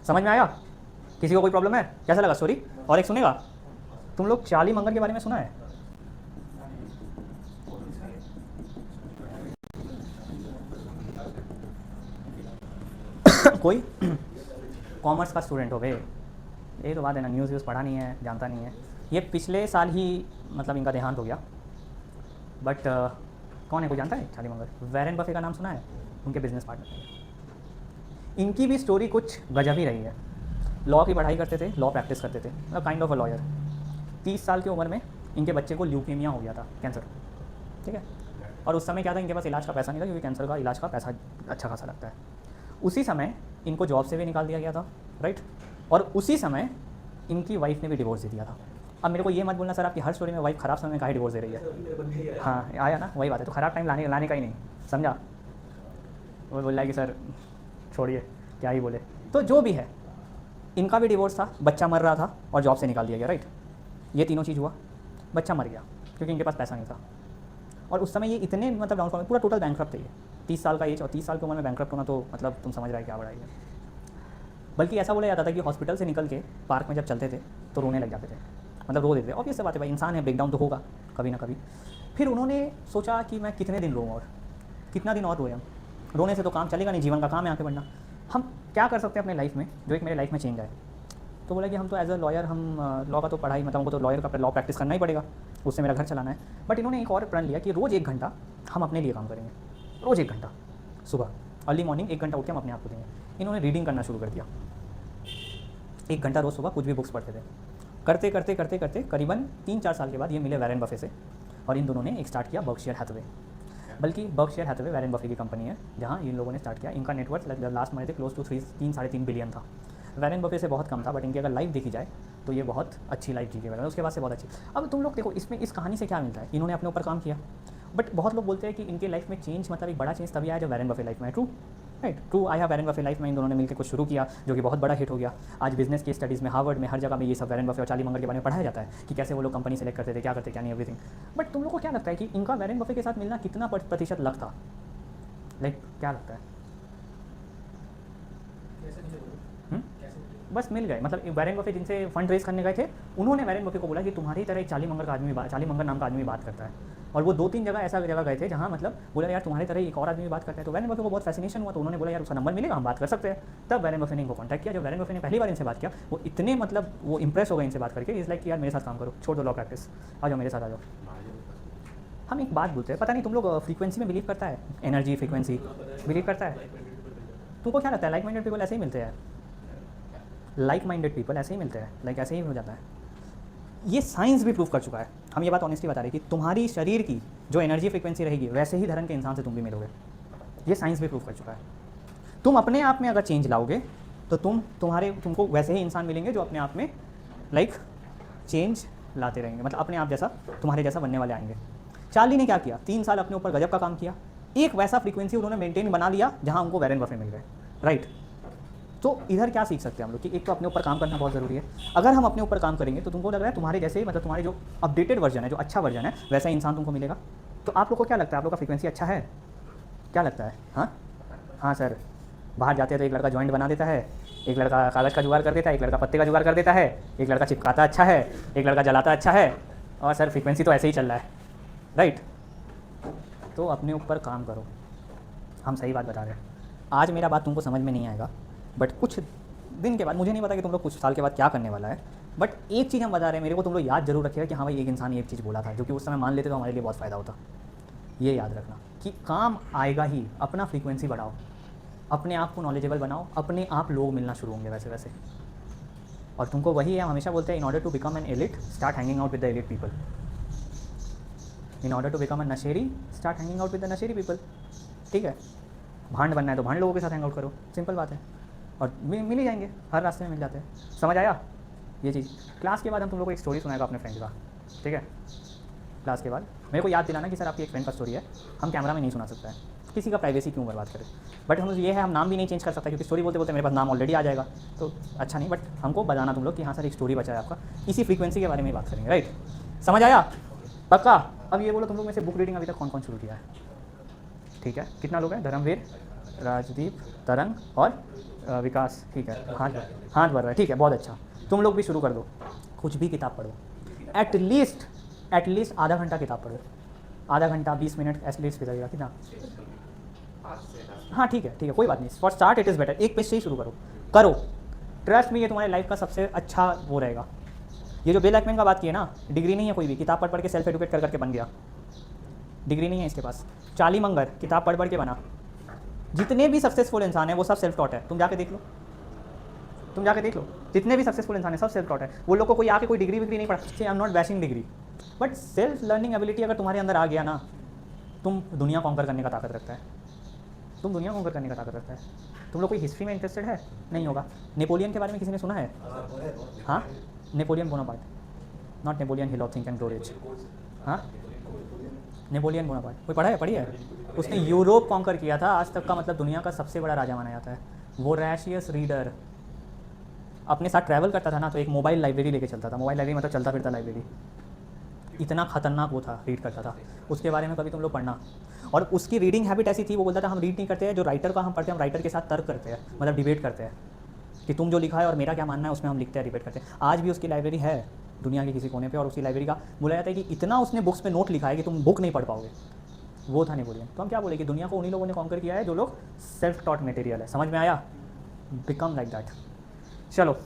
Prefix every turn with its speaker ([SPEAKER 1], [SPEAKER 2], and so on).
[SPEAKER 1] समझ में आया? किसी को कोई प्रॉब्लम है? कैसा लगा स्टोरी? और एक सुनेगा? तुम लोग चार्ली मंगर के बारे में सुना है? कोई कॉमर्स का स्टूडेंट हो गए, यही तो बात है ना, न्यूज़ व्यूज़ पढ़ा नहीं है, जानता नहीं है। ये पिछले साल ही मतलब इनका देहांत हो गया। बट कौन है, कोई जानता है? चार्ली मंगर, वैरेन बफे का नाम सुना है? उनके बिजनेस पार्टनर। इनकी भी स्टोरी कुछ गजब ही रही है। लॉ की पढ़ाई करते थे, लॉ प्रैक्टिस करते थे, मतलब काइंड ऑफ अ लॉयर। 30 साल की उम्र में इनके बच्चे को ल्यूकीमिया हो गया था, कैंसर, ठीक है। और उस समय क्या था, इनके पास इलाज का पैसा नहीं था, क्योंकि कैंसर का इलाज का पैसा अच्छा खासा लगता है। उसी समय इनको जॉब से भी निकाल दिया गया था, राइट। और उसी समय इनकी वाइफ ने भी डिवोर्स दे दिया था। अब मेरे को ये मत बोलना सर आपकी हर स्टोरी में वाइफ ख़राब समय में काहे डिवोर्स दे रही है। हाँ आया ना, वही बात है, तो ख़राब टाइम लाने का ही नहीं, समझा। वो बोल रहा है कि सर छोड़िए, क्या ही बोले। तो जो भी है, इनका भी डिवोर्स था, बच्चा मर रहा था और जॉब से निकाल दिया गया, राइट। ये तीनों चीज़ हुआ, बच्चा मर गया क्योंकि इनके पास पैसा नहीं था। और उस समय ये इतने मतलब डाउनफॉल में, पूरा टोटल बैंकक्रप्ट थे ये। 30 साल का एज और 30 साल की उम्र में बैंकक्रप्ट होना, तो मतलब तुम समझ रहे क्या बड़ा है। बल्कि ऐसा बोला जाता था कि हॉस्पिटल से निकल के पार्क में जब चलते थे तो रोने लग जाते थे, मतलब रो देते थे। ऑब्वियस बात है भाई, इंसान है, ब्रेकडाउन तो होगा कभी ना कभी। फिर उन्होंने सोचा कि मैं कितने दिन रोऊँ, और कितना दिन और रोए हम, रोने से तो काम चलेगा नहीं, जीवन का काम है आगे बढ़ना। हम क्या कर सकते हैं अपने लाइफ में जो एक मेरे लाइफ में चेंज आए। तो बोला कि हम तो एज अ लॉयर, हम लॉ का तो पढ़ाई, मतलब हमको तो लॉयर का लॉ प्रैक्टिस करना ही पड़ेगा, उससे मेरा घर चलाना है। बट इन्होंने एक और प्रण लिया कि रोज़ 1 घंटा हम अपने लिए काम करेंगे, रोज़ 1 घंटा सुबह अर्ली मॉर्निंग 1 घंटा उठ के हम अपने आप को देंगे। इन्होंने रीडिंग करना शुरू कर दिया, 1 घंटा रोज़ सुबह कुछ भी बुक्स पढ़ते थे। करते करते करते करते करीबन 3-4 साल के बाद ये मिले वैरेन बफे से, और इन दोनों ने एक स्टार्ट किया बर्कशायर हैथवे। बल्कि बर्कशायर हैथवे वैरेन बफे की कंपनी है, जहाँ इन लोगों ने स्टार्ट किया। इनका नेटवर्थ लास्ट मंथ थे क्लोज टू 3-3.5 बिलियन था। वैरेन बफे से बहुत कम था, बट इनकी अगर लाइफ देखी जाए तो ये बहुत अच्छी लाइफ जी के वैरेन, उसके बाद से बहुत अच्छी। अब तुम लोग देखो इसमें, इस कहानी से क्या मिलता है, इन्होंने अपने ऊपर काम किया। बट बहुत लोग बोलते हैं कि इनके लाइफ में चेंज, मतलब एक बड़ा चेंज तभी आया जब वैरेन बफे लाइफ में। ट्रू, राइट, ट्रू आया वैरेन बफे लाइफ में। इन दोनों ने मिलकर कुछ शुरू किया जो कि बहुत बड़ा हिट हो गया। आज बिजनेस की स्टडीज़ में, हार्वर्ड में, हर जगह में ये सब वैरेन बफे और चार्ली मंगर के बारे में पढ़ाया जाता है कि कैसे वो लोग कंपनी सेलेक्ट करते थे, क्या करते क्या नहीं, एवरीथिंग। बट तुम लोग को क्या लगता है कि इनका वैरेन बफे के साथ मिलना कितना प्रतिशत लक था? लाइक क्या लगता है? बस मिल गए, मतलब वैरेन बफे जिनसे फंड रेज करने गए थे, उन्होंने वैरेन बफे को बोला कि तुम्हारी तरह एक चार्ली मंगर का आदमी, चार्ली मंगर नाम का आदमी बात करता है। और वो 2-3 जगह ऐसा जगह गए थे जहाँ मतलब बोला यार तुम्हारी तरह एक और आदमी बात करता है। तो वैरेन बफे को बहुत फैसिनेशन हुआ, तो उन्होंने बोला यार उसका नंबर मिलेगा, हम बात कर सकते हैं। तब वैरेन बफे ने इनको कॉन्टैक्ट किया। जब वैरेन बफे ने पहली बार इनसे बात किया, वो इतने मतलब वो इंप्रेस हो गए इनसे बात करके, इज़ लाइक कि यार मेरे साथ काम करो, छोड़ दो लॉ प्रैक्टिस, आ जाओ मेरे साथ आ जाओ। हम एक बात बोलते हैं, पता नहीं तुम लोग फ्रीक्वेंसी में बिलीव करता है, एनर्जी फ्रीक्वेंसी बिलीव करता है? तुमको क्या लगता है लाइक माइंडेड पीपल ऐसे ही मिलते हैं? लाइक माइंडेड पीपल ऐसे ही मिलते हैं, लाइक ऐसे ही हो जाता है। ये साइंस भी प्रूव कर चुका है। हम ये बात ऑनेस्टली बता रहे हैं कि तुम्हारी शरीर की जो एनर्जी फ्रीक्वेंसी रहेगी, वैसे ही धर्म के इंसान से तुम भी मिलोगे। ये साइंस भी प्रूव कर चुका है। तुम अपने आप में अगर चेंज लाओगे तो तुमको वैसे ही इंसान मिलेंगे जो अपने आप में लाइक चेंज लाते रहेंगे, मतलब अपने आप जैसा, तुम्हारे जैसा बनने वाले आएंगे। चार्ली ने क्या किया, 3 साल अपने ऊपर गजब का काम किया। एक वैसा फ्रीक्वेंसी उन्होंने मेंटेन बना लिया जहाँ उनको वैरेन बफे मिल गए, राइट। तो इधर क्या सीख सकते हैं हम लोग कि एक तो अपने ऊपर काम करना बहुत ज़रूरी है। अगर हम अपने ऊपर काम करेंगे तो तुमको लग रहा है तुम्हारे जैसे, मतलब तुम्हारे जो अपडेटेड वर्जन है, जो अच्छा वर्जन है, वैसा इंसान तुमको मिलेगा। तो आप लोग को क्या लगता है, आप लोग का फ्रीक्वेंसी अच्छा है? क्या लगता है? हाँ हाँ सर, बाहर जाते हैं तो एक लड़का जॉइंट बना देता है, एक लड़का कागज़ का जुगाड़ कर देता है, एक लड़का पत्ते का जुगाड़ कर देता है, एक लड़का चिपकाता अच्छा है, एक लड़का जलाता अच्छा है, और सर फ्रीक्वेंसी तो ऐसे ही चल रहा है, राइट। तो अपने ऊपर काम करो, हम सही बात बता रहे हैं। आज मेरा बात तुमको समझ में नहीं आएगा, बट कुछ दिन के बाद, मुझे नहीं पता कि तुम लोग कुछ साल के बाद क्या करने वाला है, बट एक चीज़ हम बता रहे हैं, मेरे को तुम लोग याद जरूर रखिएगा कि हाँ भाई एक इंसान एक चीज़ बोला था, जो कि उस समय मान लेते तो हमारे लिए बहुत फ़ायदा होता। ये याद रखना कि काम आएगा ही, अपना फ्रीक्वेंसी बढ़ाओ, अपने आप को नॉलेजेबल बनाओ, अपने आप लोग मिलना शुरू होंगे वैसे वैसे। और तुमको वही है, हम हमेशा बोलते हैं, in order to become an elite start hanging out with the elite people. In order to become a नशेरी start hanging out with the नशेरी पीपल। ठीक है, भांड बनना है तो भांड लोगों के साथ हैंग आउट करो, सिंपल बात है। और मिल ही जाएंगे, हर रास्ते में मिल जाते हैं। समझ आया ये चीज़? क्लास के बाद हम तुम लोग को एक स्टोरी सुनाएगा अपने फ्रेंड का, ठीक है। क्लास के बाद मेरे को याद दिलाना कि सर आपकी एक फ्रेंड का स्टोरी है, हम कैमरा में नहीं सुना सकता है, किसी का प्राइवेसी क्यों बर्बाद करें। बट हम ये है, हम नाम भी नहीं चेंज कर सकता, क्योंकि स्टोरी बोलते बोलते मेरे पास नाम ऑलरेडी आ जाएगा, तो अच्छा नहीं। बट हमको बताना तुम लोग कि हाँ सर एक स्टोरी बचा है आपका, इसी फ्रीक्वेंसी के बारे में बात करेंगे, राइट। समझ आया? पक्का? अब ये बोलो तुम लोग में से बुक रीडिंग अभी तक कौन कौन शुरू किया है? ठीक है, कितना लोग हैं? धर्मवीर, राजदीप, तरंग और विकास, ठीक है, हाथ हाथ बढ़ रहा है, ठीक है, बहुत अच्छा। तुम लोग भी शुरू कर दो, कुछ भी किताब पढ़ो, एटलीस्ट आधा घंटा किताब पढ़ो, आधा घंटा 20 मिनट एटलीस्ट लगेगा कितना। हाँ ठीक है, कोई बात नहीं, for start it is better, एक पेज से ही शुरू करो। ट्रस्ट में ये तुम्हारी लाइफ का सबसे अच्छा वो रहेगा। ये जो बिल एकमैन का बात की है ना, डिग्री नहीं है कोई भी, किताब पढ़ के सेल्फ एडुकेट कर करके बन गया, डिग्री नहीं है इसके पास। चार्ली मंगर किताब पढ़ के बना। जितने भी सक्सेसफुल इंसान है वो सब सेल्फ टॉट है, तुम जाके देख लो, जितने भी सक्सेसफुल इंसान है सब सेल्फ टॉट है। वो लोग को कोई आके कोई डिग्री विग्री नहीं पढ़ा। I am not bashing degree, but self learning ability अगर तुम्हारे अंदर आ गया ना, तुम दुनिया कॉन्कर करने का ताकत रखता है, तुम लोग कोई हिस्ट्री में इंटरेस्टेड है? नहीं होगा। नेपोलियन के बारे में किसी ने सुना है? हाँ, Napoleon Bonaparte, not Napoleon Hill of think and grow rich. हाँ, नेपोलियन बोनापार्ट कोई पढ़ी है? उसने यूरोप कॉन्कर किया था, आज तक का मतलब दुनिया का सबसे बड़ा राजा माना जाता है। वो रैशियस रीडर, अपने साथ ट्रैवल करता था ना, तो एक मोबाइल लाइब्रेरी लेके चलता था। मोबाइल लाइब्रेरी मतलब चलता फिरता लाइब्रेरी। इतना खतरनाक वो था, रीड करता था। उसके बारे में कभी तुम लोग पढ़ना। और उसकी रीडिंग हैबिट ऐसी थी, वो बोलता था हम रीड नहीं करते हैं, जो राइटर का हम पढ़ते हैं, हम राइटर के साथ तर्क करते हैं, मतलब डिबेट करते हैं कि तुम जो लिखा है और मेरा क्या मानना है, उसमें हम लिखते हैं, डिबेट करते हैं। आज भी उसकी लाइब्रेरी है दुनिया के किसी कोने पे, और उसकी लाइब्रेरी का बोला जाता है कि इतना उसने बुक्स पे नोट लिखा है कि तुम बुक नहीं पढ़ पाओगे। वो था नेपोलियन। तो हम क्या बोले कि दुनिया को उन्हीं लोगों ने कॉन्कर किया है जो लोग सेल्फ टॉट मटेरियल है। समझ में आया? Become like that. चलो